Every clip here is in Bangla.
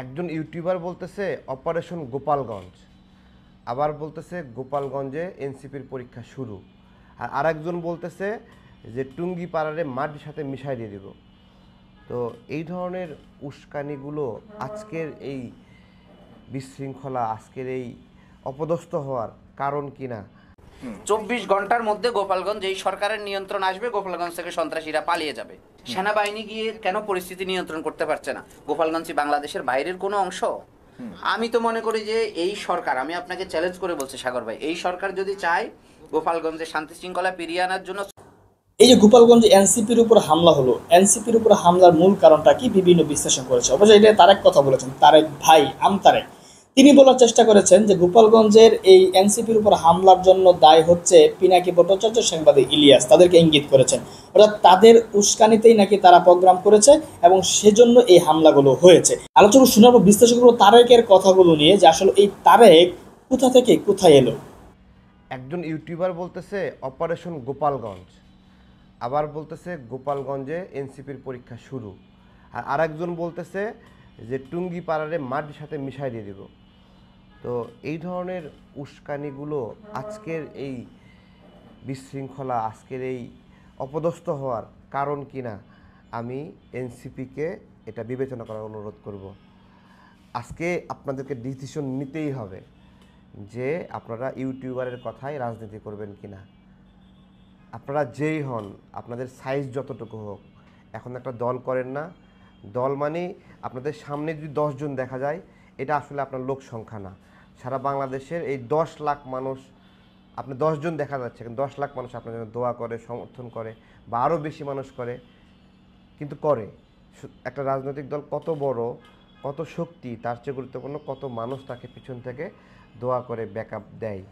একজন ইউটিউবার বলতেছে অপারেশন গোপালগঞ্জ, আবার বলতেছে গোপালগঞ্জে এনসিপির পরীক্ষা শুরু, আর আরেকজন বলতেছে যে টুঙ্গি পাড়ারে মাটির সাথে মিশাই দিয়ে দিব। তো এই ধরনের উস্কানিগুলো আজকের এই বিশৃঙ্খলা, আজকের এই অপদস্থ হওয়ার কারণ কিনা। 24 ঘন্টার মধ্যে গোপালগঞ্জ এই সরকারের নিয়ন্ত্রণ আসবে, গোপালগঞ্জ থেকে সন্ত্রাসীরা পালিয়ে যাবে। সেনাবাহিনী গিয়ে কেন পরিস্থিতি নিয়ন্ত্রণ করতে পারছে না? গোপালগঞ্জ বাংলাদেশের বাইরের কোনো অংশ? আমি তো মনে করি যে এই সরকার, আমি আপনাকে চ্যালেঞ্জ করে বলছি সাগর ভাই, এই সরকার যদি চায় গোপালগঞ্জে শান্তি শৃঙ্খলা ফিরিয়ে আনার জন্য। এই যে গোপালগঞ্জে এনসিপির উপর হামলা হলো, এনসিপির উপর হামলার মূল কারণটা কি বিভিন্ন বিশ্লেষণ করেছে। অবশ্যই এটা তারেক কথা বলেছেন, তারেক ভাই তারেক তিনি বলার চেষ্টা করেছেন যে গোপালগঞ্জের এই এনসিপির উপর হামলার জন্য দায় হচ্ছে পিনাকি ভট্টাচার্য, সাংবাদিক ইলিয়াস, তাদেরকে ইঙ্গিত করেছেন। অর্থাৎ তাদের উস্কানিতেই নাকি তারা প্রোগ্রাম করেছে এবং সেজন্য এই হামলাগুলো হয়েছে। আলোচনা শোনাবো বিশ্লেষণ করবো তারেকের কথাগুলো নিয়ে যে আসলে এই তারেক কোথা থেকে কোথায় এলো। একজন ইউটিউবার বলতেছে অপারেশন গোপালগঞ্জ, আবার বলতেছে গোপালগঞ্জে এনসিপির পরীক্ষা শুরু, আর আরেকজন বলতেছে যে টুঙ্গি পাড়ারে মাটির সাথে মিশাই দিয়ে দিব। তো এই ধরনের উস্কানিগুলো আজকের এই বিশৃঙ্খলা, আজকের এই অপদস্থ হওয়ার কারণ কিনা আমি এনসিপিকে এটা বিবেচনা করার অনুরোধ করব। আজকে আপনাদেরকে ডিসিশন নিতেই হবে যে আপনারা ইউটিউবারের কথায় রাজনীতি করবেন কিনা। আপনারা যেই হন, আপনাদের সাইজ যতটুকু হোক, এখন একটা দল করেন না। দল মানে আপনাদের সামনে যদি 10 জন দেখা যায়, এটা আসলে আপনার লোক সংখ্যা না। সারা বাংলাদেশের এই 10 লাখ মানুষ, আপনি 10 জন দেখা যাচ্ছে, কিন্তু 10 লাখ মানুষ আপনার জন্য দোয়া করে, সমর্থন করে, বা আরও বেশি মানুষ করে, কিন্তু করে। একটা রাজনৈতিক দল কত বড়, কত শক্তি, তার চেয়ে গুরুত্বপূর্ণ কত মানুষ তাকে পিছন থেকে দোয়া করে, ব্যাকআপ দেয়।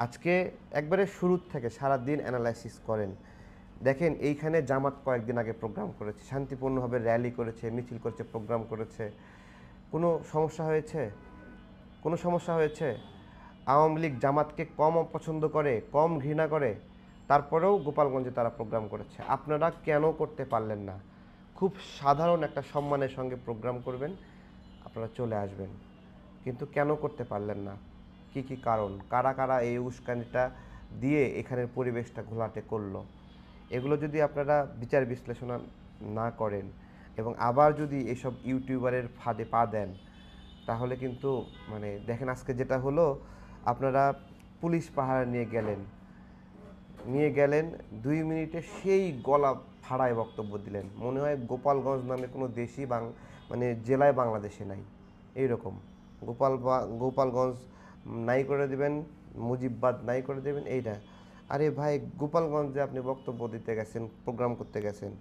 আজকে একবারে শুরুর থেকে সারা দিন অ্যানালাইসিস করেন, দেখেন এইখানে জামাত কয়েকদিন আগে প্রোগ্রাম করেছে, শান্তিপূর্ণভাবে র্যালি করেছে, মিছিল করেছে, প্রোগ্রাম করেছে, কোনো সমস্যা হয়েছে? কোনো সমস্যা হয়েছে? আওয়ামী লীগ জামাতকে কম অপছন্দ করে, কম ঘৃণা করে, তারপরেও গোপালগঞ্জে তারা প্রোগ্রাম করেছে। আপনারা কেন করতে পারলেন না? খুব সাধারণ একটা সম্মানের সঙ্গে প্রোগ্রাম করবেন, আপনারা চলে আসবেন, কিন্তু কেন করতে পারলেন না? কি কি কারণ? কারা কারা এই উস্কানিটা দিয়ে এখানের পরিবেশটা ঘোলাটে করলো? এগুলো যদি আপনারা বিচার বিশ্লেষণ না করেন এবং আবার যদি এসব ইউটিউবারের ফাঁদে পা দেন, তাহলে কিন্তু মানে দেখেন আজকে যেটা হলো, আপনারা পুলিশ পাহারা নিয়ে গেলেন 2 মিনিটে সেই গলা ফাড়ায় বক্তব্য দিলেন, মনে হয় গোপালগঞ্জ নামে কোনো দেশই মানে জেলায় বাংলাদেশে নাই। এইরকম গোপালগঞ্জ নাই করে দেবেন, মুজিববাদ নাই করে দেবেন, এইটা। আরে ভাই, গোপালগঞ্জে আপনি বক্তব্য দিতে গেছেন, প্রোগ্রাম করতে গেছেন,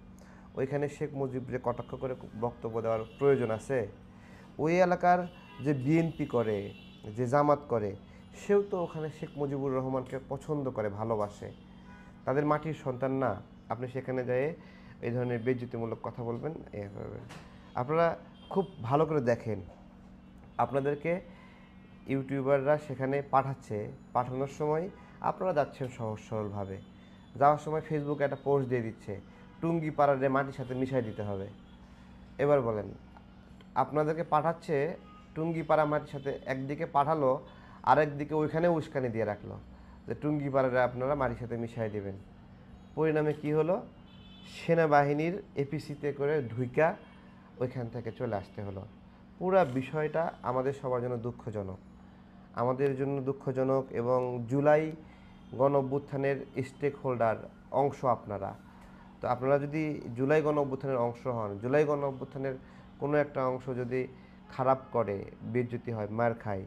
ওইখানে শেখ মুজিবরে কটাক্ষ করে বক্তব্য দেওয়ার প্রয়োজন আছে? ওই এলাকার যে বিএনপি করে, যে জামাত করে, সেও তো ওখানে শেখ মুজিবুর রহমানকে পছন্দ করে, ভালোবাসে, তাদের মাটির সন্তান না? আপনি সেখানে যেয়ে এই ধরনের বেইজ্জতিমূলক কথা বলবেন? এভাবে আপনারা খুব ভালো করে দেখেন, আপনাদেরকে ইউটিউবাররা সেখানে পাঠানোর সময় আপনারা যাচ্ছেন সহজ সরলভাবে, যাওয়ার সময় ফেসবুকে একটা পোস্ট দিয়ে দিচ্ছে টুঙ্গি পাড়ারে মাটির সাথে মিশাই দিতে হবে। এবার বলেন, আপনাদেরকে পাঠাচ্ছে টুঙ্গি পাড়া মাটির সাথে, একদিকে পাঠালো, আরেকদিকে ওইখানে উস্কানি দিয়ে রাখলো যে টুঙ্গি পাড়ারে আপনারা মাটির সাথে মিশাই দেবেন। পরিণামে কি হলো? সেনাবাহিনীর এপিসিতে করে ঢুইকা ওইখান থেকে চলে আসতে হলো। পুরা বিষয়টা আমাদের সবার জন্য দুঃখজনক, আমাদের জন্য দুঃখজনক। এবং জুলাই গণ অভ্যুত্থানের স্টেক হোল্ডার অংশ আপনারা। তো আপনারা যদি জুলাই গণ অভ্যুত্থানের অংশ হন, জুলাই গণ অভ্যুত্থানের কোনো একটা অংশ যদি খারাপ করে, বেইজ্জতি হয়, মার খায়,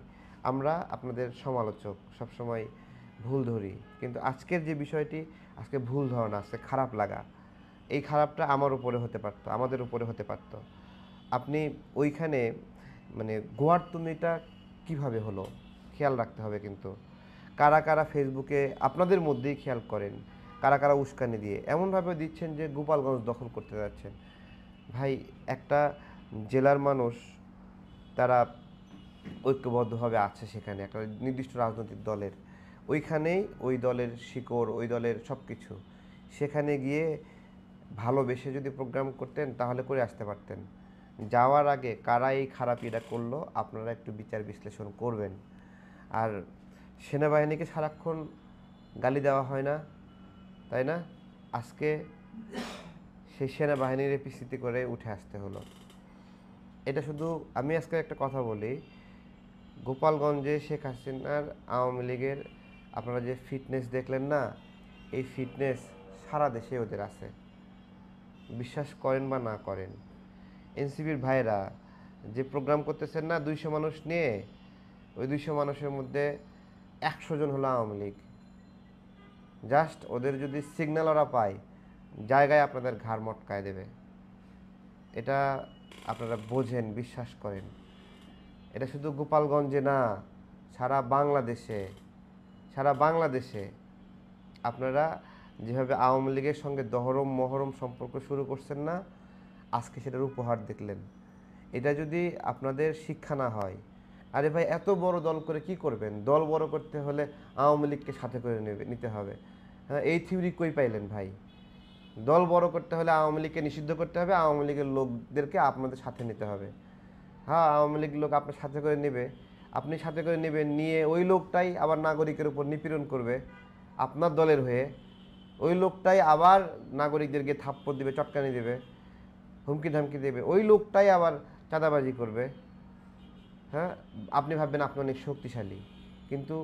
আমরা আপনাদের সমালোচক, সবসময় ভুল ধরি, কিন্তু আজকের যে বিষয়টি, আজকে ভুল ধারণা, আজকে খারাপ লাগা, এই খারাপটা আমার উপরে হতে পারতো, আমাদের উপরে হতে পারতো। আপনি ওইখানে মানে গোয়ার্তুমিটা কিভাবে হলো খেয়াল রাখতে হবে। কিন্তু কারা কারা ফেসবুকে আপনাদের মধ্যেই খেয়াল করেন, কারা কারা উস্কানি দিয়ে এমনভাবে দিচ্ছেন যে গোপালগঞ্জ দখল করতে যাচ্ছেন। ভাই, একটা জেলার মানুষ তারা ঐক্যবদ্ধভাবে আছে, সেখানে একটা নির্দিষ্ট রাজনৈতিক দলের, ওইখানেই ওই দলের শিকড়, ওই দলের সব কিছু। সেখানে গিয়ে ভালোবেসে যদি প্রোগ্রাম করতেন তাহলে করে আসতে পারতেন। যাওয়ার আগে কারা এই খারাপিটা করলো আপনারা একটু বিচার বিশ্লেষণ করবেন। আর সেনাবাহিনীকে সারাক্ষণ গালি দেওয়া হয় না, তাই না? আজকে সেই সেনাবাহিনীর পিছিয়ে করে উঠে আসতে হলো। এটা শুধু আমি আজকে একটা কথা বলি, গোপালগঞ্জে শেখ হাসিনার আওয়ামী লীগের আপনারা যে ফিটনেস দেখলেন না, এই ফিটনেস সারা দেশে ওদের আছে, বিশ্বাস করেন বা না করেন। এনসিপির ভাইরা যে প্রোগ্রাম করতেছেন না 200 মানুষ নিয়ে, ওই 200 মানুষের মধ্যে 100 জন হলো আওয়ামী লীগ। জাস্ট ওদের যদি সিগন্যাল ওরা পায়, জায়গায় আপনাদের ঘাড় মটকায় দেবে। এটা আপনারা বোঝেন, বিশ্বাস করেন। এটা শুধু গোপালগঞ্জে না, সারা বাংলাদেশে আপনারা যেভাবে আওয়ামী লীগের সঙ্গে দহরম মহরম সম্পর্ক শুরু করছেন না, আজকে সেটার উপহার দেখলেন। এটা যদি আপনাদের শিক্ষা না হয়, আরে ভাই এত বড় দল করে কি করবেন? দল বড় করতে হলে আওয়ামী লীগকে সাথে করে নিতে হবে। হ্যাঁ, এই থিওরি কই পাইলেন ভাই? দল বড় করতে হলে আওয়ামী লীগকে নিষিদ্ধ করতে হবে, আওয়ামী লীগের লোকদেরকে আপনাদের সাথে নিতে হবে। হ্যাঁ, আওয়ামী লীগ লোক আপনার সাথে করে নেবে, আপনি সাথে করে নেবেন, নিয়ে ওই লোকটাই আবার নাগরিকের উপর নিপীড়ন করবে আপনার দলের হয়ে। ওই লোকটাই আবার নাগরিকদেরকে থাপ্পড় দিবে, চটকানি দেবে, হুমকি ধামকি দেবে। ওই লোকটাই আবার চাঁদাবাজি করবে। হ্যাঁ, আপনি ভাববেন আপনি অনেক শক্তিশালী, কিন্তু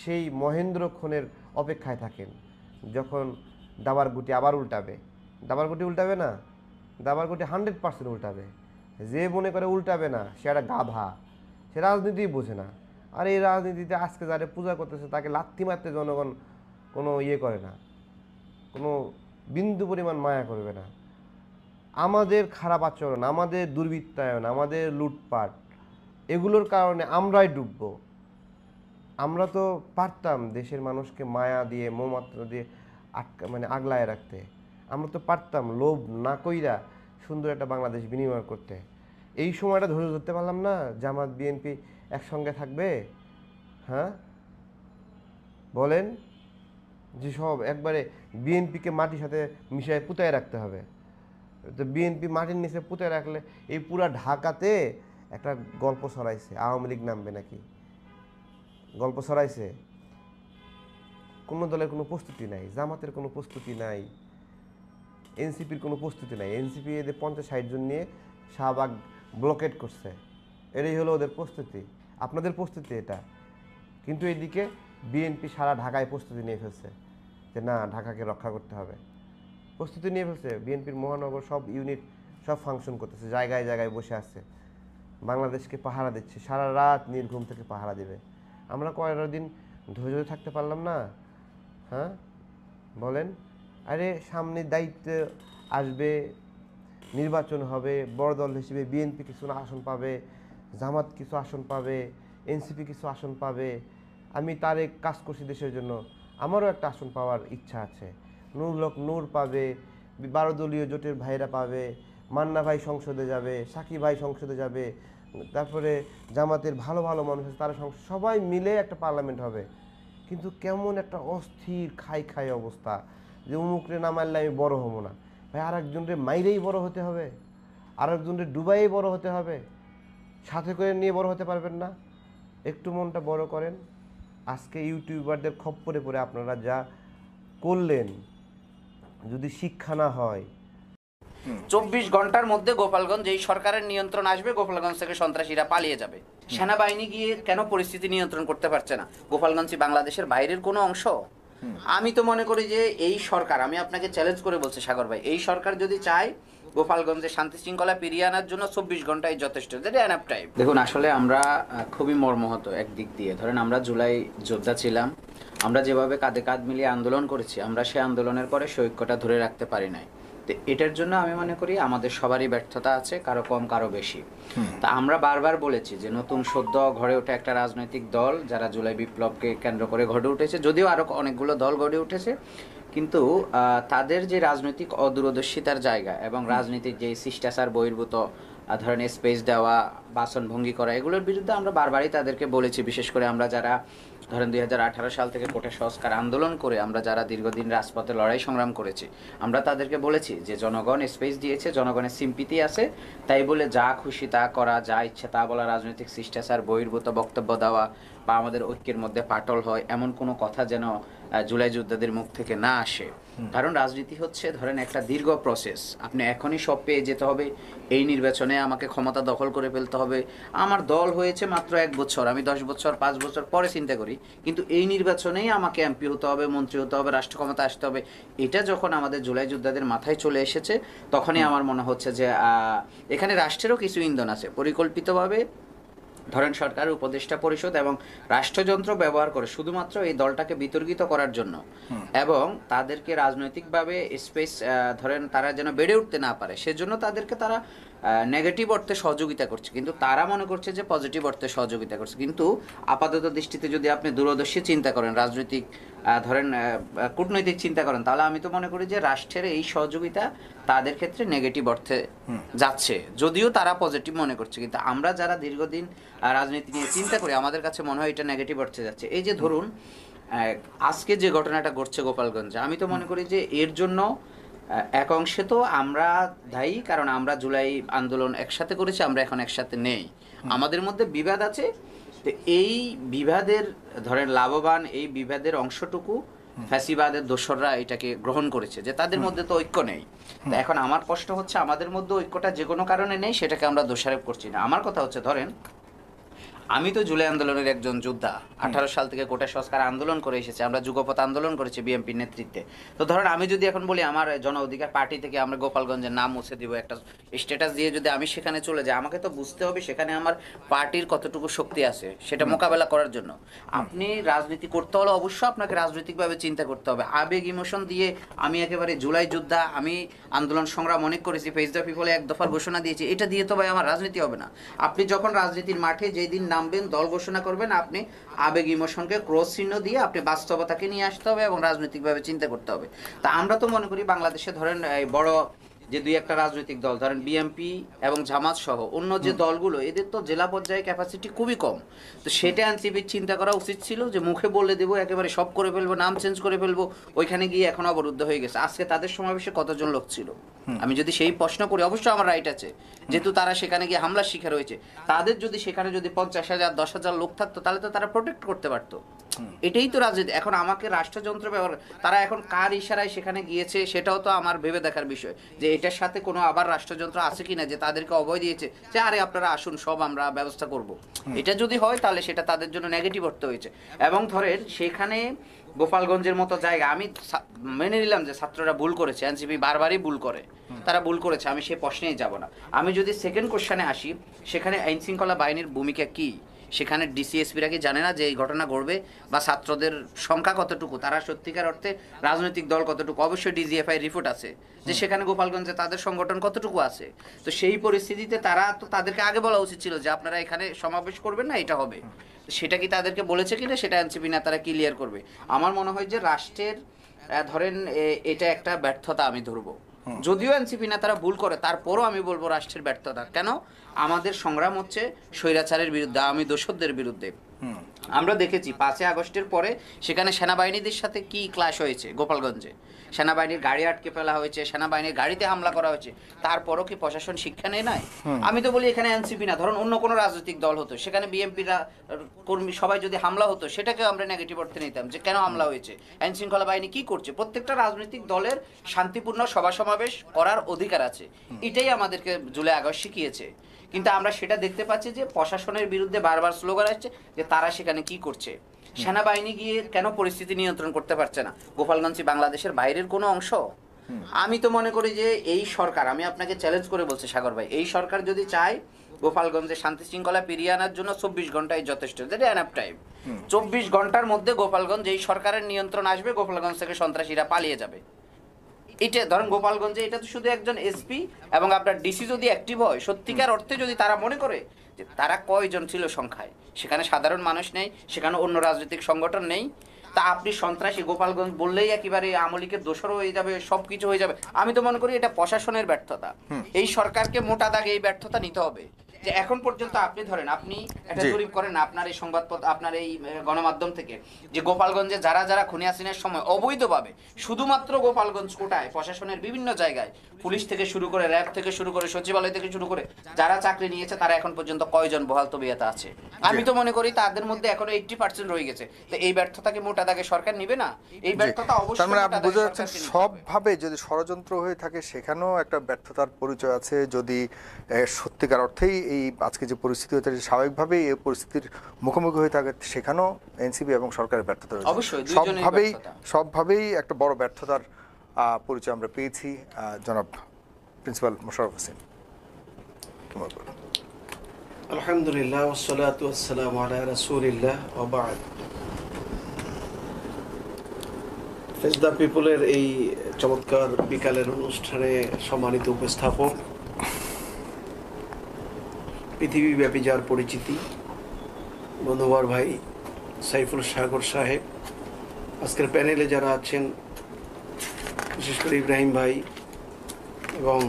সেই মহেন্দ্রক্ষণের অপেক্ষায় থাকেন যখন দাবার গুটি আবার উল্টাবে। দাবার গুটি উল্টাবে না, দাবার গুটি 100% উল্টাবে। যে মনে করে উল্টাবে না, সে একটা গাভা, সে রাজনীতিই বোঝে না। আর এই রাজনীতিতে আজকে যারা পূজা করতেছে তাকে লাথি মারতে জনগণ কোনো ইয়ে করে না, কোনো বিন্দু পরিমাণ মায়া করবে না। আমাদের খারাপ আচরণ, আমাদের দুর্বৃত্তায়ন, আমাদের লুটপাট, এগুলোর কারণে আমরাই ডুববো। আমরা তো পারতাম দেশের মানুষকে মায়া দিয়ে মৌমাত্র দিয়ে আগলায় রাখতে। আমরা তো পারতাম লোভ না কইরা সুন্দর একটা বাংলাদেশ বিনিময় করতে। এই সময়টা ধৈর্য ধরতে পারলাম না, জামাত বিএনপি একসঙ্গে থাকবে। হ্যাঁ বলেন, যে সব একবারে বিএনপিকে মাটির সাথে মিশিয়ে পুঁতায় রাখতে হবে। তো বিএনপি মাটির নিচে পুঁতায় রাখলে এই পুরা ঢাকাতে একটা গল্প ছড়াইছে আওয়ামী লীগ নামবে নাকি, গল্প ছড়াইছে। কোনো দলের কোনো প্রস্তুতি নাই, জামাতের কোনো প্রস্তুতি নাই, এনসিপির কোনো প্রস্তুতি নাই। এনসিপি এদের 50-60 জন নিয়ে শাহবাগ ব্লকেট করছে, এটাই হলো ওদের প্রস্তুতি। আপনাদের প্রস্তুতি এটা। কিন্তু এদিকে বিএনপি সারা ঢাকায় প্রস্তুতি নিয়ে ফেলছে যে না, ঢাকাকে রক্ষা করতে হবে। প্রস্তুতি নিয়ে ফেলছে। বিএনপির মহানগর সব ইউনিট সব ফাংশন করতেছে, জায়গায় জায়গায় বসে আছে, বাংলাদেশকে পাহারা দিচ্ছে, সারা রাত নির্ঘুম থেকে পাহারা দেবে। আমরা কয়েকটা দিন ধৈর্য থাকতে পারলাম না। হ্যাঁ বলেন, আরে সামনে দায়িত্ব আসবে, নির্বাচন হবে, বড় দল হিসেবে বিএনপি কিছু আসন পাবে, জামাত কিছু আসন পাবে, এনসিপি কিছু আসন পাবে। আমি তারেক কাজ করছি দেশের জন্য, আমারও একটা আসন পাওয়ার ইচ্ছা আছে। নূর পাবে, 12 দলীয় জোটের ভাইরা পাবে, মান্না ভাই সংসদে যাবে, সাকি ভাই সংসদে যাবে, তারপরে জামাতের ভালো ভালো মানুষ আছে তারা সবাই মিলে একটা পার্লামেন্ট হবে। কিন্তু কেমন একটা অস্থির খাই অবস্থা, যে উমুকরে না মারলে আমি বড় হবো না। ভাই আর একজনরে মাইরেই বড় হতে হবে, আর একজনরে ডুবাইয়েই বড় হতে হবে, সাথে করে নিয়ে বড় হতে পারবেন না। একটু মনটা বড় করেন। আজকে ইউটিউবারদের খপ্পরে পড়ে আপনারা যা করলেন, যদি শিক্ষা না হয়। 24 ঘন্টার মধ্যে গোপালগঞ্জ এই সরকারের নিয়ন্ত্রণ আসবে, গোপালগঞ্জ থেকে সন্ত্রাসীরা পালিয়ে যাবে। সেনাবাহিনী গিয়ে কেন পরিস্থিতি নিয়ন্ত্রণ করতে পারছে না? গোপালগঞ্জ বাংলাদেশের বাইরের কোনো অংশ? আমি তো মনে করি যে এই সরকার, আমি আপনাকে চ্যালেঞ্জ করে বলছি সাগর ভাই, এই সরকার যদি চায় গোপালগঞ্জে শান্তি শৃঙ্খলা ফিরিয়ে আনার জন্য 24 ঘন্টায় যথেষ্ট, এনাফ টাইম। দেখুন, আসলে আমরা খুবই মর্মাহত একদিক দিয়ে। ধরেন আমরা জুলাই যোদ্ধা ছিলাম, আমরা যেভাবে কাঁধে কাঁধ মিলিয়ে আন্দোলন করেছি, আমরা সেই আন্দোলনের পরে সৈক্যটা ধরে রাখতে পারি নাই। তো এটার জন্য আমি মনে করি আমাদের সবারই ব্যর্থতা আছে, কারো কম কারো বেশি। তা আমরা বারবার বলেছি যে নতুন সদ্য গড়ে ওঠা একটা রাজনৈতিক দল যারা জুলাই বিপ্লবকে কেন্দ্র করে গড়ে উঠেছে, যদিও আরো অনেকগুলো দল গড়ে উঠেছে, কিন্তু তাদের যে রাজনৈতিক অদূরদর্শিতার জায়গা এবং রাজনীতির যে শিষ্টাচার বহির্ভূত ধরেন স্পেস দেওয়া, বাসনভঙ্গি করা, এগুলোর বিরুদ্ধে আমরা বারবারই তাদেরকে বলেছি। বিশেষ করে আমরা যারা ধরেন 2018 সাল থেকে কোটা সংস্কার আন্দোলন করে আমরা যারা দীর্ঘদিন রাজপথে লড়াই সংগ্রাম করেছি, আমরা তাদেরকে বলেছি যে জনগণ স্পেস দিয়েছে, জনগণের সিম্পিতি আছে, তাই বলে যা খুশি তা করা, যা ইচ্ছে তা বলা, রাজনৈতিক শিষ্টাচার বহির্ভূত বক্তব্য দেওয়া বা আমাদের ঐক্যের মধ্যে ফাটল হয় এমন কোনো কথা যেন জুলাই যোদ্ধাদের মুখ থেকে না আসে। কারণ রাজনীতি হচ্ছে ধরেন একটা দীর্ঘ প্রসেস। আপনি এখনই সব পেয়ে যেতে হবে, এই নির্বাচনে আমাকে ক্ষমতা দখল করে ফেলতে হবে। আমার দল হয়েছে মাত্র 1 বছর, আমি 10 বছর 5 বছর পরে চিন্তা করি, কিন্তু এই নির্বাচনেই আমাকে এমপি হতে হবে, মন্ত্রী হতে হবে, রাষ্ট্র ক্ষমতা আসতে হবে। এটা যখন আমাদের জুলাই যোদ্ধাদের মাথায় চলে এসেছে, তখনই আমার মনে হচ্ছে যে এখানে রাষ্ট্রেরও কিছু ইন্ধন আছে। পরিকল্পিতভাবে ধরেন সরকার, উপদেষ্টা পরিষদ এবং রাষ্ট্রযন্ত্র ব্যবহার করে শুধুমাত্র এই দলটাকে বিতর্কিত করার জন্য এবং তাদেরকে রাজনৈতিকভাবে স্পেস ধরেন তারা যেন বেড়ে উঠতে না পারে, সেজন্য তাদেরকে তারা নেগেটিভ অর্থে সহযোগিতা করছে, কিন্তু তারা মনে করছে যে পজিটিভ অর্থে সহযোগিতা করছে। কিন্তু আপাতত দৃষ্টিতে যদি আপনি দূরদর্শী চিন্তা করেন, রাজনৈতিক ধরেন কূটনৈতিক চিন্তা করেন, তাহলে আমি তো মনে করি যে রাষ্ট্রের এই সহযোগিতা তাদের ক্ষেত্রে নেগেটিভ অর্থে যাচ্ছে, যদিও তারা পজিটিভ মনে করছে। কিন্তু আমরা যারা দীর্ঘদিন রাজনীতি নিয়ে চিন্তা করি, আমাদের কাছে মনে হয় এটা নেগেটিভ অর্থে যাচ্ছে। এই যে ধরুন আজকে যে ঘটনাটা ঘটছে গোপালগঞ্জে, আমি তো মনে করি যে এর জন্য এক অংশে তো আমরা দায়ী, কারণ আমরা জুলাই আন্দোলন একসাথে করেছি, আমরা এখন একসাথে নেই, আমাদের মধ্যে বিবাদ আছে। তো এই বিবাদের ধরেন লাভবান এই বিবাদের অংশটুকু ফ্যাসিবাদের দোসররা এটাকে গ্রহণ করেছে, যে তাদের মধ্যে তো ঐক্য নেই। তো এখন আমার প্রশ্ন হচ্ছে, আমাদের মধ্যে ঐক্যটা যে কোনো কারণে নেই, সেটাকে আমরা দোষারোপ করছি না। আমার কথা হচ্ছে ধরেন আমি তো জুলাই আন্দোলনের একজন যোদ্ধা, 18 সাল থেকে কোটা সংস্কার আন্দোলন করে এসেছি, আমরা যুগপথ আন্দোলন করেছি বিএনপির নেতৃত্বে। তো ধরেন আমি যদি এখন বলি আমার জন অধিকার পার্টি থেকে আমরা গোপালগঞ্জের নাম মুছে দিব, একটা স্ট্যাটাস দিয়ে যদি আমি সেখানে চলে যাই, আমাকে তো বুঝতে হবে সেখানে আমার পার্টির কতটুকু শক্তি আছে সেটা মোকাবেলা করার জন্য। আপনি রাজনীতি করতে হলে অবশ্যই আপনাকে রাজনৈতিকভাবে চিন্তা করতে হবে। আবেগ ইমোশন দিয়ে আমি একেবারে জুলাই যোদ্ধা, আমি আন্দোলন সংগ্রাম অনেক করেছি, ফেস দ্য পিপলে 1 দফার ঘোষণা দিয়েছি, এটা দিয়ে তো ভাই আমার রাজনীতি হবে না। আপনি যখন রাজনীতির মাঠে যেই দিন নামবেন, দল ঘোষণা করবেন, আপনি আবেগ ইমোশনকে ক্রস চিহ্ন দিয়ে আপনি বাস্তবতাকে নিয়ে আসতে হবে এবং রাজনৈতিকভাবে চিন্তা করতে হবে। তা আমরা তো মনে করি বাংলাদেশে ধরেন এই বড় যে 2-1টা রাজনৈতিক দল, ধরেন বিএনপি এবং জামাত সহ অন্য যে দলগুলো, এদের তো জেলা পর্যায়ে ক্যাপাসিটি খুবই কম। তো সেটা এনসিপির চিন্তা করা উচিত ছিল যে মুখে বলে দেবো, একেবারে সব করে ফেলবো, নাম চেঞ্জ করে ফেলবো, ওইখানে গিয়ে এখন অবরুদ্ধ হয়ে গেছে। আজকে তাদের সমাবেশে কতজন লোক ছিল? আমি যদি সেই প্রশ্ন করি, অবশ্যই আমার রাইট আছে, যেহেতু তারা সেখানে গিয়ে হামলার শিকার হয়েছে। তাদের যদি সেখানে যদি 50,000 10,000 লোক থাকতো, তাহলে তো তারা প্রোটেক্ট করতে পারতো। এটাই তো রাজনীতি। এখন আমাকে রাষ্ট্রযন্ত্র ব্যবহার, তারা এখন কার ইশারায় সেখানে গিয়েছে সেটাও তো আমার ভেবে দেখার বিষয়, যে এটার সাথে কোনো আবার রাষ্ট্রযন্ত্র আছে কিনা, যে তাদেরকে অভয় দিয়েছে যে আরে আপনারা আসুন, সব আমরা ব্যবস্থা করব। এটা যদি হয় তাহলে সেটা তাদের জন্য নেগেটিভ অর্থ হয়েছে। এবং ধরেন সেখানে গোপালগঞ্জের মতো জায়গা, আমি মেনে নিলাম যে ছাত্ররা ভুল করেছে, এনসিপি বারবারই ভুল করে, তারা ভুল করেছে, আমি সেই প্রশ্নেই যাব না। আমি যদি সেকেন্ড কোশ্চেনে আসি, সেখানে আইন শৃঙ্খলা বাহিনীর ভূমিকা কি? সেখানে ডিসিএসপিরা কি জানে না যে এই ঘটনা ঘটবে, বা ছাত্রদের সংখ্যা কতটুকু, তারা সত্যিকার অর্থে রাজনৈতিক দল কতটুকু? অবশ্যই ডিজিএফআই রিপোর্ট আছে যে সেখানে গোপালগঞ্জে তাদের সংগঠন কতটুকু আছে। তো সেই পরিস্থিতিতে তারা তো, তাদেরকে আগে বলা উচিত ছিল যে আপনারা এখানে সমাবেশ করবেন না, এটা হবে। সেটা কি তাদেরকে বলেছে কিনা সেটা এনসিপি নেতারা ক্লিয়ার করবে। আমার মনে হয় যে রাষ্ট্রের ধরেন এটা একটা ব্যর্থতা আমি ধরবো, যদিও এনসিপি নেতারা ভুল করে, তারপরও আমি বলবো রাষ্ট্রের ব্যর্থতা। কেন? আমাদের সংগ্রাম হচ্ছে স্বৈরাচারের বিরুদ্ধে, আওয়ামী দোসরদের বিরুদ্ধে। আমরা দেখেছি 5ই আগস্টের পরে সেখানে সেনাবাহিনীদের সাথে কি ক্লাশ হয়েছে। গোপালগঞ্জে সেনাবাহিনীর গাড়ি আটকে ফেলা হয়েছে, সেনাবাহিনীর গাড়িতে হামলা করা হয়েছে, তারপরও কি প্রশাসন শিক্ষা নেয় নাই? আমি তো বলি এখানে এনসিপি না, ধরুন অন্য কোনো রাজনৈতিক দল হতো, সেখানে বিএনপিরা কর্মী সবাই যদি হামলা হতো, সেটাকে আমরা নেগেটিভ অর্থে নিতাম যে কেন হামলা হয়েছে, আইন শৃঙ্খলা বাহিনী কি করছে। প্রত্যেকটা রাজনৈতিক দলের শান্তিপূর্ণ সভা সমাবেশ করার অধিকার আছে, এটাই আমাদেরকে জুলাই আগস্ট শিখিয়েছে। কিন্তু আমরা সেটা দেখতে পাচ্ছি যে প্রশাসনের বিরুদ্ধে বারবার স্লোগান আসছে যে তারা সেখানে কি করছে। সেনাবাহিনী গিয়ে কেন পরিস্থিতি নিয়ন্ত্রণ করতে পারছে না? গোপালগঞ্জ বাংলাদেশের বাইরের কোনো অংশ? আমি তো মনে করি যে এই সরকার, আমি আপনাকে চ্যালেঞ্জ করে বলছি সাগর ভাই, এই সরকার যদি চায় গোপালগঞ্জে শান্তি শৃঙ্খলা ফিরিয়ে আনার জন্য 24 ঘন্টায় যথেষ্ট, দ্যাট এনাফ টাইম। 24 ঘন্টার মধ্যে গোপালগঞ্জ এই সরকারের নিয়ন্ত্রণ আসবে, গোপালগঞ্জ থেকে সন্ত্রাসীরা পালিয়ে যাবে। এটা ধরেন গোপালগঞ্জে এটা তো শুধু একজন এসপি এবং আপনার ডিসি যদি অ্যাক্টিভ হয়, সত্যিকার অর্থে যদি তারা মনে করে যে তারা কয়জন ছিল সংখ্যায়, সেখানে সাধারণ মানুষ নেই, সেখানে অন্য রাজনৈতিক সংগঠন নেই, তা আপনি সন্ত্রাসী গোপালগঞ্জ বললেই একেবারে আমলিকের দোষরও হয়ে যাবে, সবকিছু হয়ে যাবে। আমি তো মনে করি এটা প্রশাসনের ব্যর্থতা। এই সরকারকে মোটা দাগে এই ব্যর্থতা নিতে হবে। যে এখন পর্যন্ত আপনি ধরেন, আপনি একটা জরিপ করেন আপনার এই সংবাদপত্র, আপনার এই গণমাধ্যম থেকে, যে গোপালগঞ্জে যারা যারা খুনি হাসিনার সময় অবৈধভাবে শুধুমাত্র গোপালগঞ্জ কোটায় প্রশাসনের বিভিন্ন জায়গায়, পুলিশ থেকে শুরু করে, র্যাব থেকে শুরু করে, সচিবালয় থেকে শুরু করে যারা চাকরি নিয়েছে তারা এখন পর্যন্ত কয়জন বহাল তবিয়তে আছে? আমি তো মনে করি তাদের মধ্যে এখনো 80% রয়ে গেছে। তো এই ব্যর্থতাকে মোটা দাগে সরকার নিবে না? এই ব্যর্থতা তার অবশ্যই মানে মোটা আপনি দাগে বুঝতে যাচ্ছেন সরকারকে নিতে হবে। সবভাবে যদি ষড়যন্ত্র হয়ে থাকে সেখানেও একটা ব্যর্থতার পরিচয় আছে। যদি সত্যিকার অর্থেই এই আজকে যে পরিস্থিতি হয়েছে স্বাভাবিকভাবেই এই পরিস্থিতির মুখোমুখি হয়ে থাকে, সেখানেও এনসিপি এবং সরকারের ব্যর্থতা রয়েছে। অবশ্যই দুইজনেরই ব্যর্থতা। সবভাবেই একটা বড় ব্যর্থতার পরিচয় আমরা পেয়েছি। জনাব প্রিন্সিপাল মোশাররফ হোসেন, আলহামদুলিল্লাহ ওয়াসসালাতু ওয়াসসালামু আলা রাসূলিল্লাহ ওয়া বা'দ। ফেস দ্য পিপলের এই চমৎকার বিকালের অনুষ্ঠানে সম্মানিত উপস্থাপক, পৃথিবীব্যাপী যার পরিচিতি বন্ধুবর ভাই সাইফুল সাগর সাহেব, আজকের প্যানেলে যারা আছেন বিশেষ করে ইব্রাহিম ভাই এবং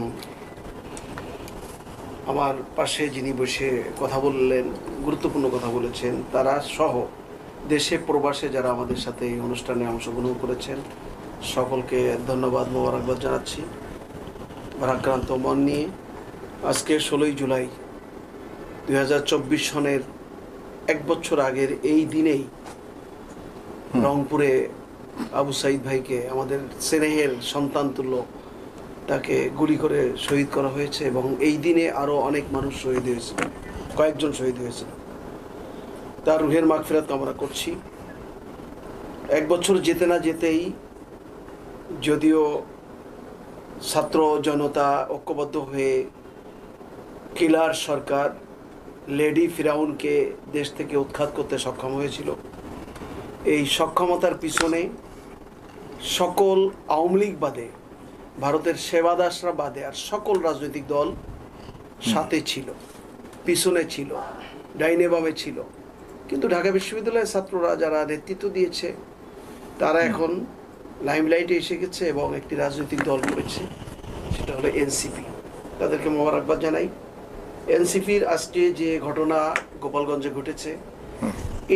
আমার পাশে যিনি বসে কথা বললেন, গুরুত্বপূর্ণ কথা বলেছেন, তারা সহ দেশে প্রবাসে যারা আমাদের সাথে এই অনুষ্ঠানে অংশগ্রহণ করেছেন, সকলকে ধন্যবাদ, মোবারকবাদ জানাচ্ছি। ভারাক্রান্ত মন নিয়ে আজকে 16ই জুলাই 2024 সনের 1 বছর আগের এই দিনেই রংপুরে আবু সাইদ ভাইকে, আমাদের স্নেহের সন্তানতুল্য, তাকে গুলি করে শহীদ করা হয়েছে এবং এই দিনে আরও অনেক মানুষ শহীদ হয়েছে, কয়েকজন শহীদ হয়েছে। তার রুহের মাগফিরাত কামনা করছি। 1 বছর যেতে না যেতেই যদিও ছাত্র জনতা ঐক্যবদ্ধ হয়ে কিলার সরকার লেডি ফিরাউনকে দেশ থেকে উৎখাত করতে সক্ষম হয়েছিল, এই সক্ষমতার পিছনে সকল আওয়ামী লীগ বাদে, ভারতের সেবাদাসরা বাদে আর সকল রাজনৈতিক দল সাথে ছিল, পিছনে ছিল, ডাইনে বামে ছিল। কিন্তু ঢাকা বিশ্ববিদ্যালয়ের ছাত্ররা যারা নেতৃত্ব দিয়েছে তারা এখন লাইমলাইটে এসে গেছে এবং একটি রাজনৈতিক দল করেছে, সেটা হলো এনসিপি। তাদেরকে মোবারকবাদ জানাই। এনসিপির আজকে যে ঘটনা গোপালগঞ্জে ঘটেছে,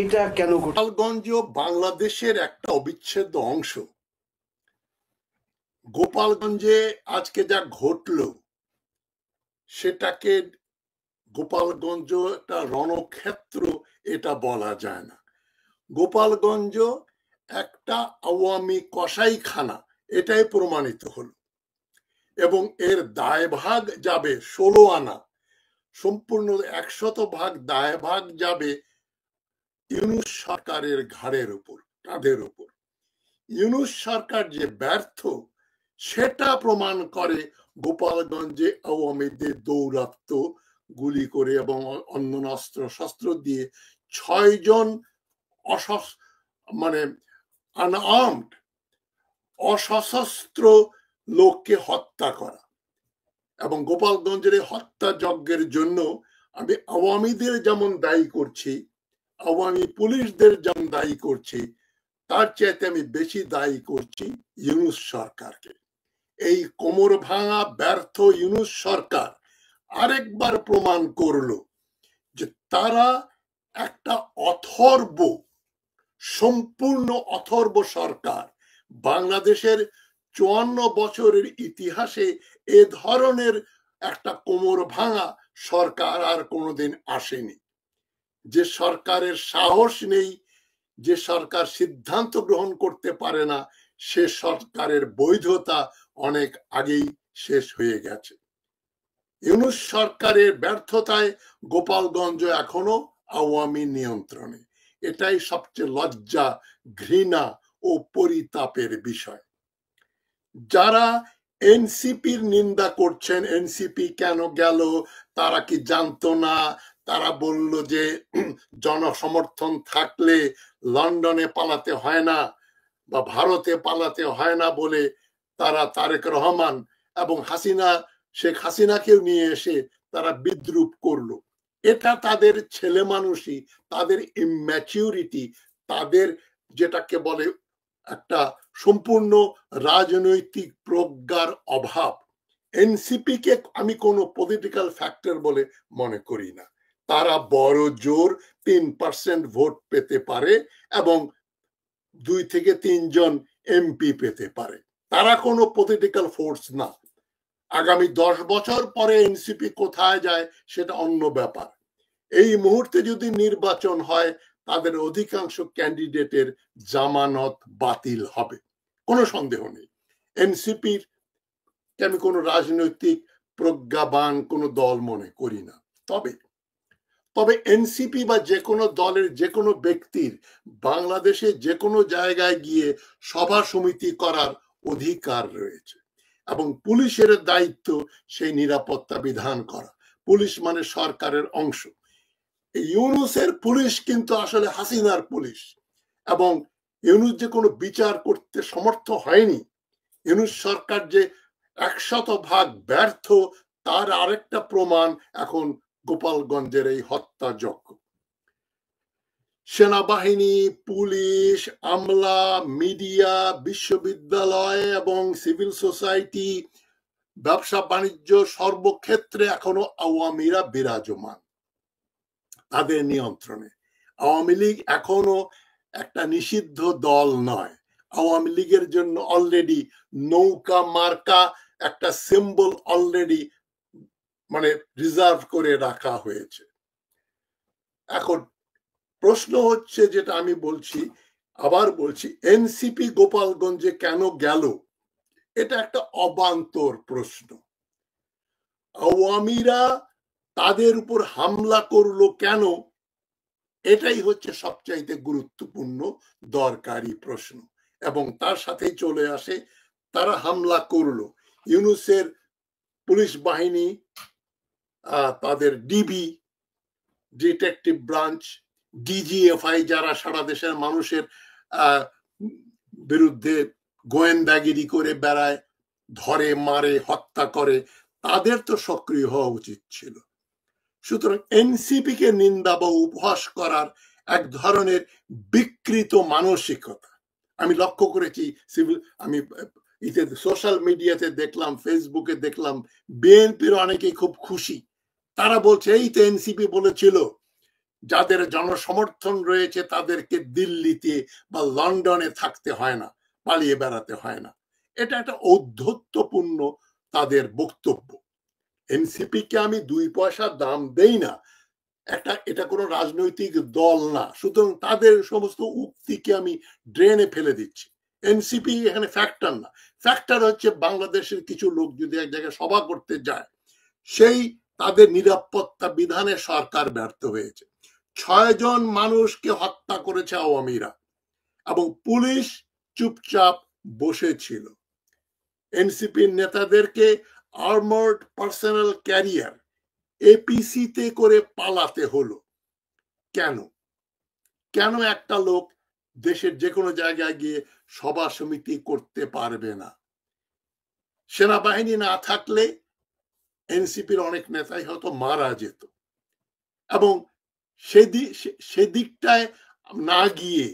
এটা কেন ঘটে? গোপালগঞ্জ বাংলাদেশের একটা অবিচ্ছেদ্য অংশ। গোপালগঞ্জে আজকে যা ঘটলো সেটাকে গোপালগঞ্জ একটা রণক্ষেত্র এটা বলা যায় না। গোপালগঞ্জ একটা আওয়ামী কসাইখানা, এটাই প্রমাণিত হলো এবং এর দায়ভাগ যাবে 16 আনা, সম্পূর্ণ 100% দায়ভাগ যাবে ইউনূস সরকারের ঘাড়ের উপর, তাদের উপর। ইউনূস সরকার যে ব্যর্থ সেটা প্রমাণ করে গোপালগঞ্জে আওয়ামীদের দৌরাত্ম, গুলি করে এবং অন্য অস্ত্র শস্ত্র দিয়ে 6 জন আনআর্মড অসশস্ত্র লোককে হত্যা করা। এবং গোপালগঞ্জের হত্যাযজ্ঞের জন্য আমি আওয়ামীদের যেমন দায়ী করছি, আওয়ামী পুলিশদের যেমন দায়ী করছি, তার চাইতে আমি বেশি দায়ী করছি ইউনূস সরকারকে। এই কোমর ভাঙা ব্যর্থ ইউনূস সরকার আরেকবার প্রমাণ করলো যে তারা একটা সম্পূর্ণ অথর্ব সরকার। বাংলাদেশের 54 বছরের ইতিহাসে এ ধরনের একটা কোমর ভাঙা সরকার আর কোনোদিন আসেনি। যে সরকারের সাহস নেই, যে সরকার সিদ্ধান্ত গ্রহণ করতে পারে না, সে সরকারের বৈধতা অনেক আগেই শেষ হয়ে গেছে। ইউনূস সরকারের ব্যর্থতায় গোপালগঞ্জ এখনো আওয়ামী নিয়ন্ত্রণে। এটাই সবচেয়ে লজ্জা, ঘৃণা ও পরিতাপের বিষয়। যারা এনসিপির নিন্দা করছেন, এনসিপি কেন গেল, তারা কি জানতো না? তারা বলল যে জনসমর্থন থাকলে লন্ডনে পালাতে হয় না বা ভারতে পালাতে হয় না বলে তারা তারেক রহমান এবং শেখ হাসিনাকেও নিয়ে এসে তারা বিদ্রুপ করলো। এটা তাদের ছেলে মানুষই, তাদের ইম্যাচিউরিটি, তাদের যেটাকে বলে একটা সম্পূর্ণ রাজনৈতিক প্রজ্ঞার অভাব, এনসিপি কে আমি কোনো পলিটিক্যাল ফ্যাক্টর বলে মনে করি না। তারা বড় জোর 3% ভোট পেতে পারে এবং 2 থেকে 3 জন এমপি পেতে পারে। তারা কোনো পলিটিক্যাল ফোর্স না। আগামী 10 বছর পরে এনসিপি কোথায় যায় সেটা অন্য ব্যাপার। এই মুহূর্তে যদি নির্বাচন হয়, তাদের অধিকাংশ ক্যান্ডিডেটের জামানত বাতিল হবে, কোনো সন্দেহ নেই। এনসিপির আমি কোনো রাজনৈতিক প্রজ্ঞাবান কোনো দল মনে করি না। তবে এনসিপি বা যে কোনো দলের যে কোনো ব্যক্তির বাংলাদেশে যে কোনো জায়গায় গিয়ে সভা সমিতি করার অধিকার রয়েছে এবং পুলিশের দায়িত্ব সেই নিরাপত্তা বিধান করা। পুলিশ মানে সরকারের অংশ। ইউনূসের পুলিশ কিন্তু আসলে হাসিনার পুলিশ, এবং ইউনূস যে কোনো বিচার করতে সমর্থ হয়নি, ইউনূস সরকার যে 100% ব্যর্থ তার আরেকটা প্রমাণ এখন গোপালগঞ্জের এই হত্যাযজ্ঞ। সেনাবাহিনী, পুলিশ, আমলা, মিডিয়া, বিশ্ববিদ্যালয় এবং সিভিল সোসাইটি, ব্যবসা বাণিজ্য, সর্বক্ষেত্রে এখনো আওয়ামীরা বিরাজমান তাদের নিয়ন্ত্রণে। আওয়ামী লীগ এখনো একটা নিষিদ্ধ দল নয়। আওয়ামী লীগের জন্য অলরেডি নৌকা মার্কা একটা সিম্বল অলরেডি মানে রিজার্ভ করে রাখা হয়েছে। এখন প্রশ্ন হচ্ছে, যেটা আমি বলছি, আবার বলছি, এনসিপি গোপালগঞ্জে কেন গেল? এটা একটা অবান্তর প্রশ্ন। আওয়ামীরা তাদের উপর হামলা করলো কেন? এটাই হচ্ছে সবচাইতে গুরুত্বপূর্ণ দরকারি প্রশ্ন। এবং তার সাথেই চলে আসে তারা হামলা করলো ইউনূসের পুলিশ বাহিনী, তাদের ডিবি, ডিটেকটিভ ব্রাঞ্চ, ডিজিএফআই, যারা সারা দেশের মানুষের বিরুদ্ধে গোয়েন্দাগিরি করে বেড়ায়, ধরে, মারে, হত্যা করে, তাদের তো সক্রিয় হওয়া উচিত ছিল। সুতরাং এনসিপি কে নিন্দা বা উপহাস করার এক ধরনের বিকৃত মানসিকতা আমি লক্ষ্য করেছি। আমি সোশ্যাল মিডিয়াতে দেখলাম, ফেসবুকে দেখলাম, বিএনপির অনেকেই খুব খুশি। তারা বলছে এই তো এনসিপি বলেছিল যাদের জনসমর্থন রয়েছে তাদেরকে দিল্লিতে বা লন্ডনে থাকতে হয় না, পালিয়ে বেড়াতে হয় না। এটা একটা ঔদ্ধত্যপূর্ণ তাদের বক্তব্য। এনসিপি কে আমি 2 পয়সা দাম দেই না, এটা কোনো রাজনৈতিক দল না, সুতরাং তাদের সমস্ত উক্তিকে আমি ড্রেনে ফেলে দিচ্ছি। এনসিপি এখানে ফ্যাক্টর না। ফ্যাক্টর হচ্ছে বাংলাদেশের কিছু লোক যদি এক জায়গায় সভা করতে যায়, সেই তাদের নিরাপত্তা বিধানে সরকার ব্যর্থ হয়েছে। 6 জন মানুষকে হত্যা করেছে আওয়ামীরা এবং পুলিশ চুপচাপ বসেছিল। এনসিপির নেতাদেরকে আর্মার্ড পার্সোনাল ক্যারিয়ার এপিসিতে করে পালাতে হলো। কেন একটা লোক দেশের যে কোনো জায়গায় গিয়ে সভা সমিতি করতে পারবে না? সেনাবাহিনী না থাকলে এনসিপির অনেক নেতাই হয়তো মারা যেত। এবং সেদিকটায় না গিয়ে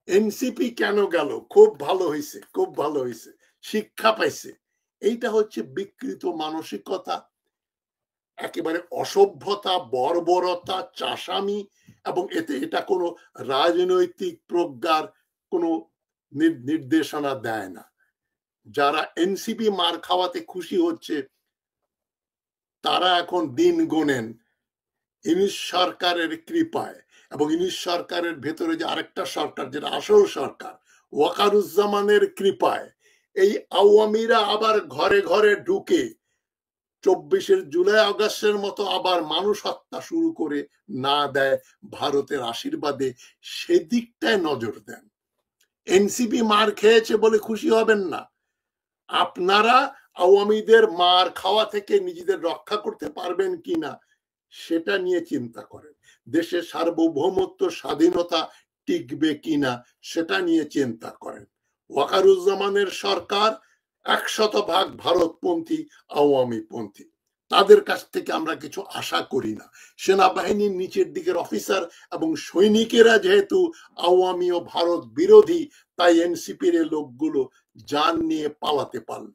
এনসিপি কেন গেল? খুব ভালো হয়েছে, খুব ভালো হয়েছে, শিক্ষা পাইছে। এইটা হচ্ছে বিকৃত মানসিকতা, একেবারে অসভ্যতা, বর্বরতা, চাষামি, এবং এটা কোনো রাজনৈতিক প্রজ্ঞার কোনো নির্দেশনা দেয় না। যারা এনসিপি মার খাওয়াতে খুশি হচ্ছে তারা এখন দিন গোনেন ইউনূস সরকারের কৃপায়, এবং ইউনূস সরকারের ভেতরে যে আরেকটা সরকার, যেটা আসল সরকার, ওয়াকারুজ্জামানের কৃপায় এই আওয়ামীরা আবার ঘরে ঘরে ঢুকে 24 জুলাই আগস্টের মতো আবার মানুষ হত্যা শুরু করে না দেয় ভারতের আশীর্বাদে, সেদিকটায় নজর দেন। এনসিপি মার খেয়েছে বলে খুশি হবেন না। আপনারা আওয়ামীদের মার খাওয়া থেকে নিজেদের রক্ষা করতে পারবেন কিনা সেটা নিয়ে চিন্তা করেন। দেশের সার্বভৌমত্ব, স্বাধীনতা টিকবে কিনা সেটা নিয়ে চিন্তা করেন। ওয়াকারুজ্জামানের সরকার 100% ভারতপন্থী, আওয়ামীপন্থী। তাদের কাছ থেকে আমরা কিছু আশা করি না। সেনাবাহিনীর নিচের দিকের অফিসার এবং সৈনিকেরা যেহেতু আওয়ামী ও ভারত বিরোধী, তাই এনসিপির লোকগুলো জান নিয়ে পালাতে পারল।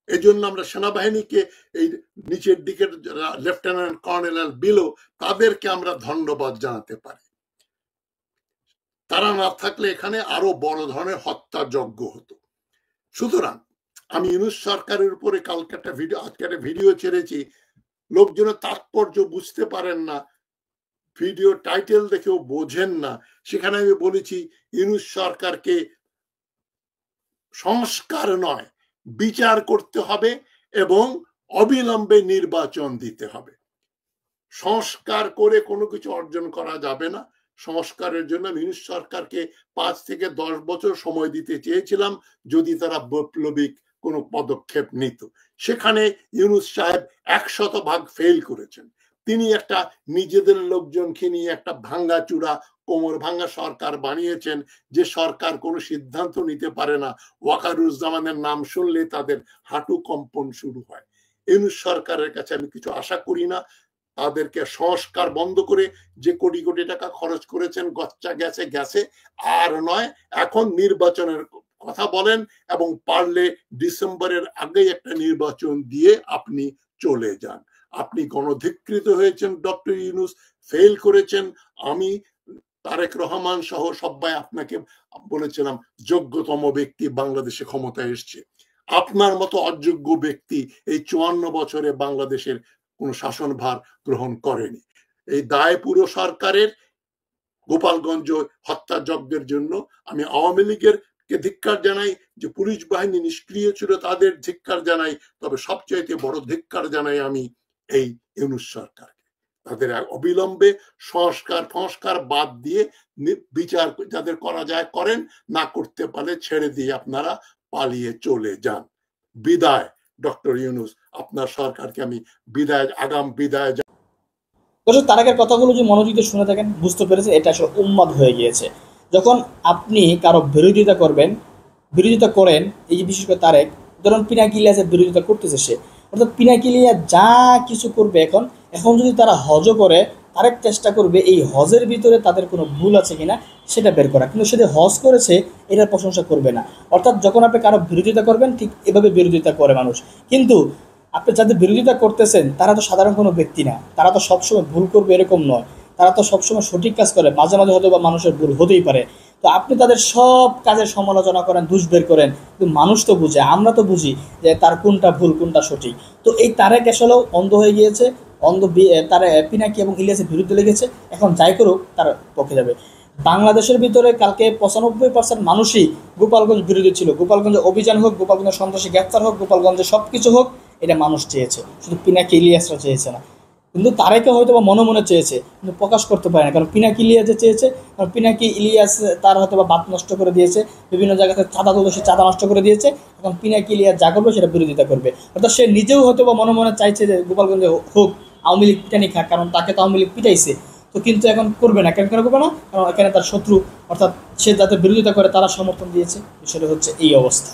এজন্য আমরা সেনাবাহিনীকে, এই নিচের দিকের লেফটেন্যান্ট কর্নেল বিলো, তাদেরকে আমরা ধন্যবাদ জানাতে পারি। তারা না থাকলে এখানে আরো বড় ধরনের হত্যাযজ্ঞ হতো। সুতরাং আমি ইউনূস সরকারের উপরে কালকে একটা ভিডিও, আজকে একটা ভিডিও ছেড়েছি, লোকজনের তাৎপর্য বুঝতে পারেন না, ভিডিও টাইটেল দেখেও বোঝেন না। সেখানে আমি বলেছি ইউনূস সরকারকে সংস্কার নয়, বিচার করতে হবে এবং অবিলম্বে নির্বাচন দিতে হবে। সংস্কার করে কোনো কিছু অর্জন করা যাবে না। সংস্কারের জন্য ইউনূস সরকারকে 5 থেকে 10 বছর সময় দিতে চেয়েছিলাম, যদি তারা বৈপ্লবিক কোনো পদক্ষেপ নিত। সেখানে ইউনূস সাহেব 100% ফেল করেছেন। তিনি একটা নিজেদের লোকজনকে নিয়ে একটা ভাঙ্গাচুরা, কোমর ভাঙ্গা সরকার বানিয়েছেন, যে সরকার কোনো সিদ্ধান্ত নিতে পারে না। ওয়াকারুজ্জামানের নাম শুনলে তাদের হাঁটু কম্পন শুরু হয়। ইউনূস সরকারের কাছে আমি কিছু আশা করি না। তাদেরকে সংস্কার বন্ধ করে যে কোটি কোটি টাকা খরচ করেছেন, গচ্চা গেছে গেছে, আর নয়, এখন নির্বাচনের কথা বলেন এবং পারলে ডিসেম্বরের আগেই একটা নির্বাচন দিয়ে আপনি চলে যান। আপনি গণধিকৃত হয়েছেন, ডক্টর ইউনূস ফেল করেছেন। আমি তারেক রহমান সহ সবাই আপনাকে বলেছিলাম যোগ্যতম ব্যক্তি বাংলাদেশে ক্ষমতায় এসছে। আপনার মতো অযোগ্য ব্যক্তি এই 54 বছরে বাংলাদেশের কোন শাসনভার গ্রহণ করেনি। এই দায় পুরো সরকারের। গোপালগঞ্জ হত্যাযজ্ঞের জন্য আমি আওয়ামী লীগের কে ধিক্কার জানাই, যে পুলিশ বাহিনী নিষ্ক্রিয় ছিল তাদের ধিক্কার জানাই, তবে সবচাইতে বড় ধিক্কার জানাই আমি এই ইউনূস সরকারকে। তাদের অবিলম্বে সংস্কার বাদ দিয়ে বিচার যাদের করা যায় করেন, না করতে পারলে ছেড়ে দিয়ে আপনারা পালিয়ে চলে যান। বিদায় ডক্টর ইউনূস, আপনার সরকারকে আমি আগাম বিদায়। দর্শক, তারেকের কথাগুলো যে মনোযোগ দিয়ে শুনে থাকেন, বুঝতে পেরেছেন এটা আসলে উন্মাদ হয়ে গিয়েছে। যখন আপনি কারো বিরোধিতা করেন, এই যে বিশেষ করে তারেক, ধরুন পিনাকি ইলিয়াসের বিরোধিতা করতেছে সে, অর্থাৎ পিনাকি ইলিয়াস যা কিছু করবে এখন যদি তারা হজও করে, তারেক চেষ্টা করবে এই হজের ভিতরে তাদের কোনো ভুল আছে কিনা সেটা বের করা। কিন্তু সেটা হজ করেছে এটার প্রশংসা করবে না। অর্থাৎ যখন আপনি কারো বিরোধিতা করবেন, ঠিক এভাবে বিরোধিতা করে মানুষ। কিন্তু আপনি যাদের বিরোধিতা করতেছেন তারা তো সাধারণ কোনো ব্যক্তি না, তারা তো সবসময় ভুল করবে এরকম নয়, তারা তো সবসময় সঠিক কাজ করে। মাঝে মাঝে হয়তো বা মানুষের ভুল হতেই পারে। তো আপনি তাদের সব কাজের সমালোচনা করেন, দোষ বের করেন, কিন্তু মানুষ তো বুঝে, আমরা তো বুঝি যে তার কোনটা ভুল কোনটা সঠিক। তো এই তারেক আসলেও অন্ধ হয়ে গিয়েছে, তার পিনাকি এবং ইলিয়াসের বিরুদ্ধে লেগেছে। এখন যাই করুক তার পক্ষে যাবে। বাংলাদেশের ভিতরে কালকে 95% মানুষই গোপালগঞ্জ বিরোধী ছিল। গোপালগঞ্জে অভিযান হোক, গোপালগঞ্জের সন্ত্রাসী গ্রেফতার হোক, গোপালগঞ্জে সব কিছু হোক, এটা মানুষ চেয়েছে, শুধু পিনাকি ইলিয়াসরা চেয়েছে না। কিন্তু তারেকে হয়তো বা মনে মনে চেয়েছে, কিন্তু প্রকাশ করতে পারে না, কারণ পিনাকি ইলিয়াসে চেয়েছে। কারণ পিনাকি ইলিয়াস তার হয়তো বা বাত নষ্ট করে দিয়েছে, বিভিন্ন জায়গাতে চাঁদা তুলতে সে চাঁদা নষ্ট করে দিয়েছে। এখন পিনাকি ইলিয়াস যা করবে সেটা বিরোধিতা করবে। অর্থাৎ সে নিজেও হয়তো বা মনে মনে চাইছে যে গোপালগঞ্জে হোক, আওয়ামী লীগ পিটানি খাক, কারণ তাকে তো আওয়ামী লীগ পিটাইছে। তো কিন্তু এখন করবে না। কেন করবে না? কারণ এখানে তার শত্রু, অর্থাৎ সে যাতে বিরোধিতা করে তারা সমর্থন দিয়েছে। সেটা হচ্ছে এই অবস্থা।